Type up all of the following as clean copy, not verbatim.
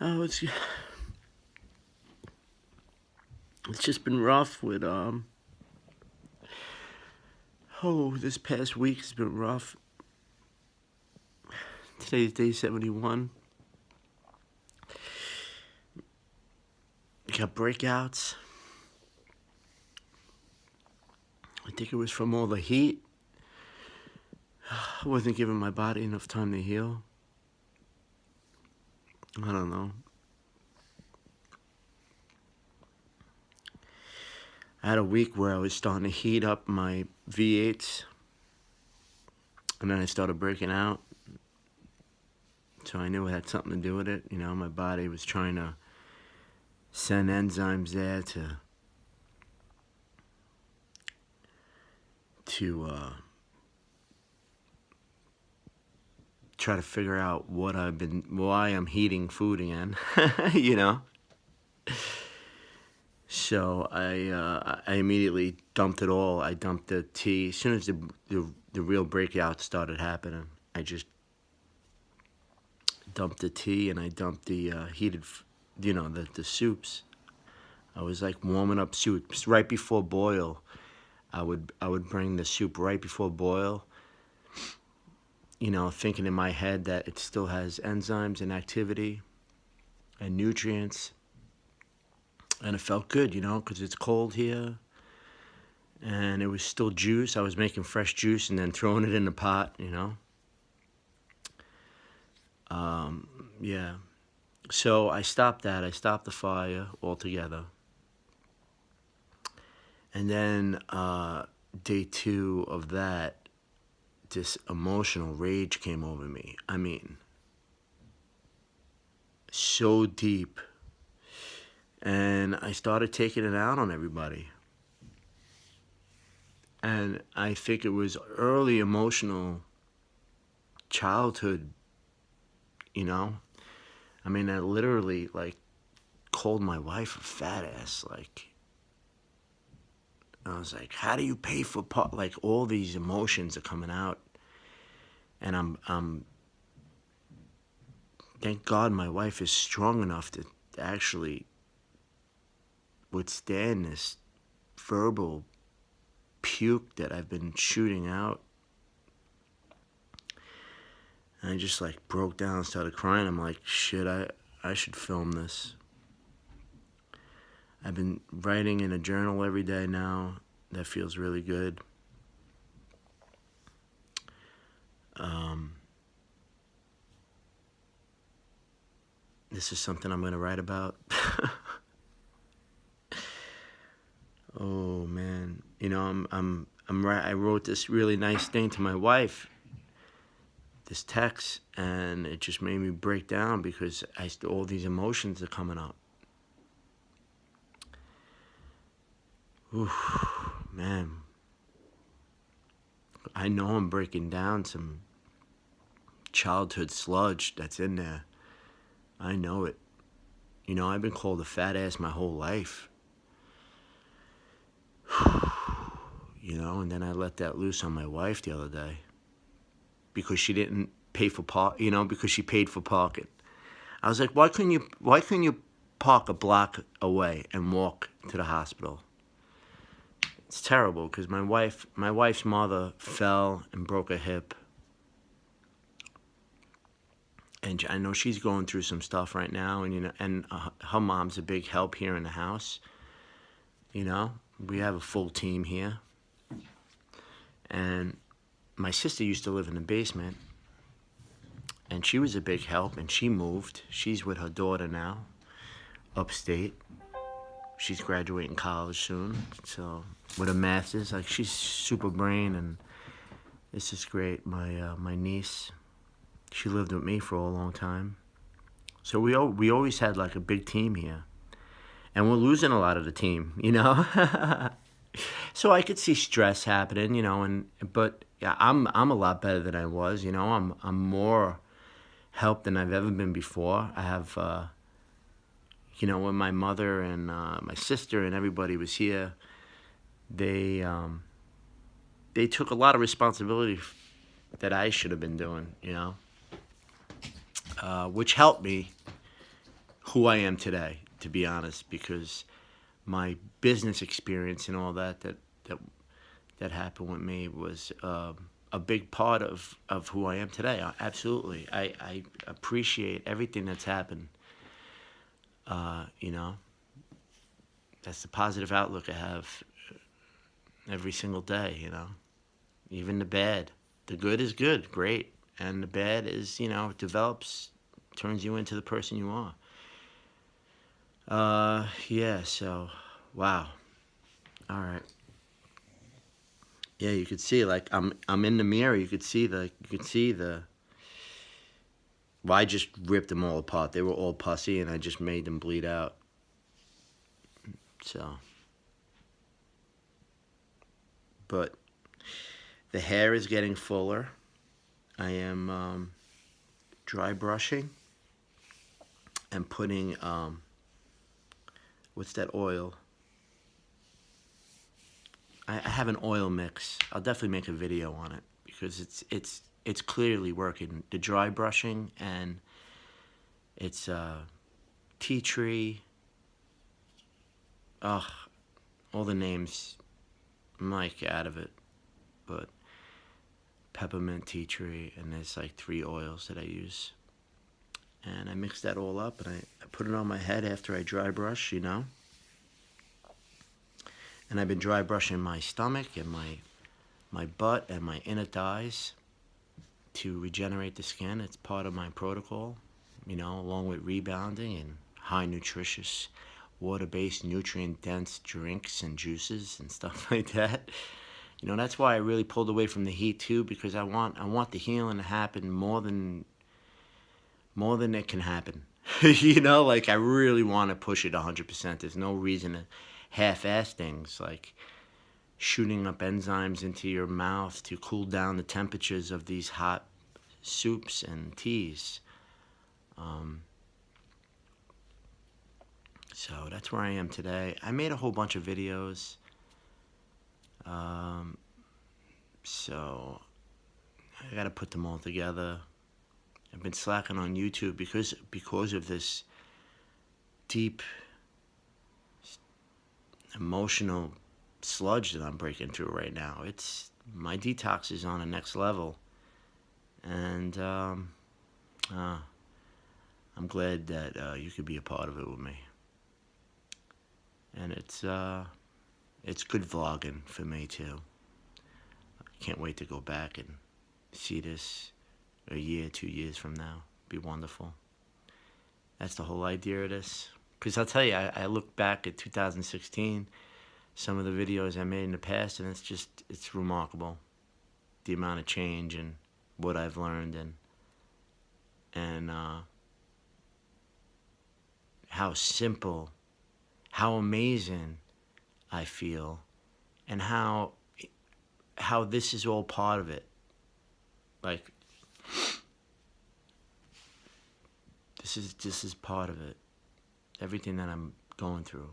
Oh, it's just been rough with this past week has been rough. Today's day 71. Got breakouts. I think it was from all the heat. I wasn't giving my body enough time to heal. I don't know. I had a week where I was starting to heat up my V8s, and then I started breaking out. So I knew it had something to do with it. You know, my body was trying to send enzymes there to try to figure out why I'm heating food again. You know. So I immediately dumped it all. I dumped the tea as soon as the real breakout started happening. I just dumped the tea and I dumped the heated, the soups. I was like warming up soups right before boil. I would bring the soup right before boil. You know, thinking in my head that it still has enzymes and activity and nutrients. And it felt good, you know, because it's cold here. And it was still juice. I was making fresh juice and then throwing it in the pot, you know. Yeah. So I stopped that. I stopped the fire altogether. And then day 2 of that, this emotional rage came over me. I mean, so deep. And I started taking it out on everybody. And I think it was early emotional childhood, you know. I mean, I literally, like, called my wife a fat ass. Like, I was like, how do you pay for like, all these emotions are coming out. And I'm thank God my wife is strong enough to actually withstand this verbal puke that I've been shooting out. And I just like broke down and started crying. I'm like, shit, I should film this. I've been writing in a journal every day now. That feels really good. This is something I'm gonna write about. Oh man, you know, I wrote this really nice thing to my wife, this text, and it just made me break down because all these emotions are coming up. Oof, man, I know I'm breaking down some childhood sludge that's in there. I know it. You know, I've been called a fat ass my whole life. You know, and then I let that loose on my wife the other day because she didn't pay for because she paid for parking. I was like, why couldn't you park a block away and walk to the hospital? It's terrible because my wife's mother fell and broke a hip. And I know she's going through some stuff right now, and her mom's a big help here in the house. You know, we have a full team here. And my sister used to live in the basement, and she was a big help, and she moved. She's with her daughter now, upstate. She's graduating college soon, so with a master's. Like, she's super brain, and this is great. My niece, she lived with me for a long time. So we always had like a big team here. And we're losing a lot of the team, you know? So I could see stress happening, you know, but yeah, I'm a lot better than I was, you know. I'm more helped than I've ever been before. I have when my mother and my sister and everybody was here, they took a lot of responsibility that I should have been doing, you know, which helped me who I am today, to be honest, because my business experience and all that happened with me was a big part of who I am today. Absolutely, I appreciate everything that's happened. You know, that's the positive outlook I have every single day. You know, even the bad. The good is good, great, and the bad is, you know, develops, turns you into the person you are. Yeah. So, wow. All right. Yeah, you could see, like, I'm in the mirror. You could see the. Well, I just ripped them all apart. They were all pussy, and I just made them bleed out. So, but the hair is getting fuller. I am dry brushing and putting what's that oil? I have an oil mix. I'll definitely make a video on it because it's clearly working. The dry brushing, and it's tea tree. Ugh, all the names, I'm like out of it, but peppermint, tea tree, and there's like 3 oils that I use. And I mix that all up, and I put it on my head after I dry brush, you know. And I've been dry brushing my stomach and my butt and my inner thighs to regenerate the skin. It's part of my protocol, you know, along with rebounding and high nutritious, water-based, nutrient-dense drinks and juices and stuff like that. You know, that's why I really pulled away from the heat too, because I want the healing to happen more than it can happen. You know, like I really want to push it 100%. There's no reason to half-ass things like shooting up enzymes into your mouth to cool down the temperatures of these hot soups and teas. So that's where I am today. I made a whole bunch of videos. So I got to put them all together. I've been slacking on YouTube because of this deep emotional sludge that I'm breaking through right now. It's my detox is on the next level, and I'm glad that you could be a part of it with me. And it's good vlogging for me too. I can't wait to go back and see this a year, 2 years from now. Be wonderful. That's the whole idea of this. Because I'll tell you, I look back at 2016, some of the videos I made in the past, and it's remarkable. The amount of change and what I've learned and how simple, how amazing I feel, and how this is all part of it. Like, this is part of it. Everything that I'm going through.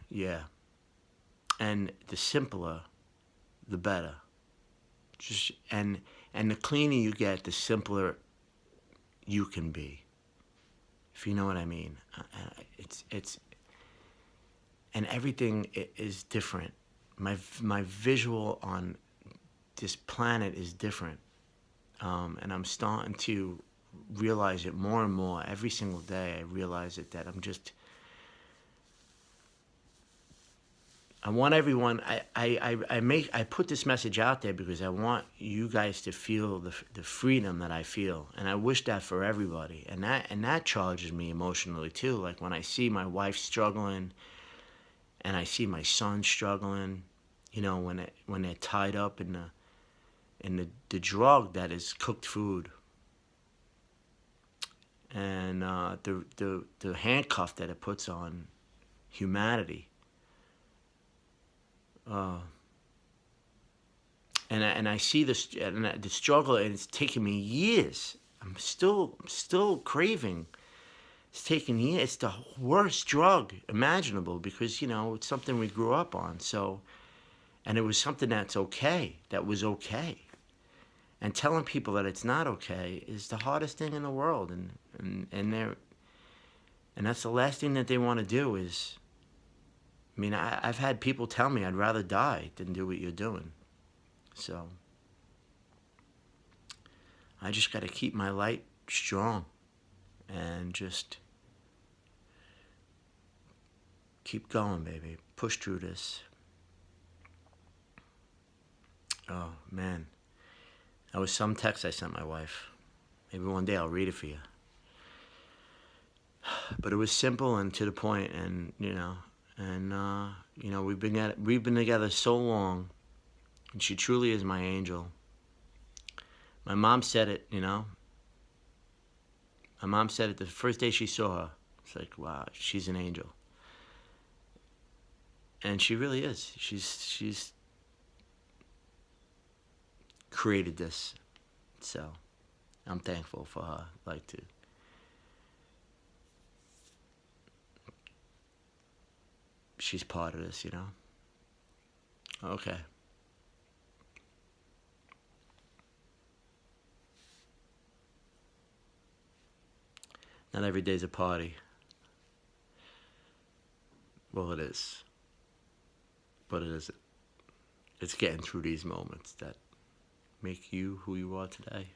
Yeah. And the simpler, the better. Just and the cleaner you get, the simpler you can be. If you know what I mean. It's and everything is different. My visual on this planet is different, and I'm starting to realize it more and more every single day. I realize it that I want everyone. I put this message out there because I want you guys to feel the freedom that I feel, and I wish that for everybody. And that charges me emotionally too. Like when I see my wife struggling, and I see my son struggling, you know, when they're tied up in the drug that is cooked food, and the handcuff that it puts on humanity. And I see the struggle, and it's taken me years. I'm still craving. It's taken years. It's the worst drug imaginable because, you know, it's something we grew up on. So, And it was something that's okay, that was okay. And telling people that it's not okay is the hardest thing in the world. And that's the last thing that they want to do is, I mean, I've had people tell me I'd rather die than do what you're doing. So I just got to keep my light strong and just keep going, baby. Push through this. Oh, man. That was some text I sent my wife. Maybe one day I'll read it for you. But it was simple and to the point, and we've been together so long, and she truly is my angel. My mom said it, My mom said it the first day she saw her. It's like, wow, she's an angel. And she really is. She's created this. So I'm thankful for her. She's part of this, Okay. Not every day's a party. Well, it is. But it isn't. It's getting through these moments that make you who you are today.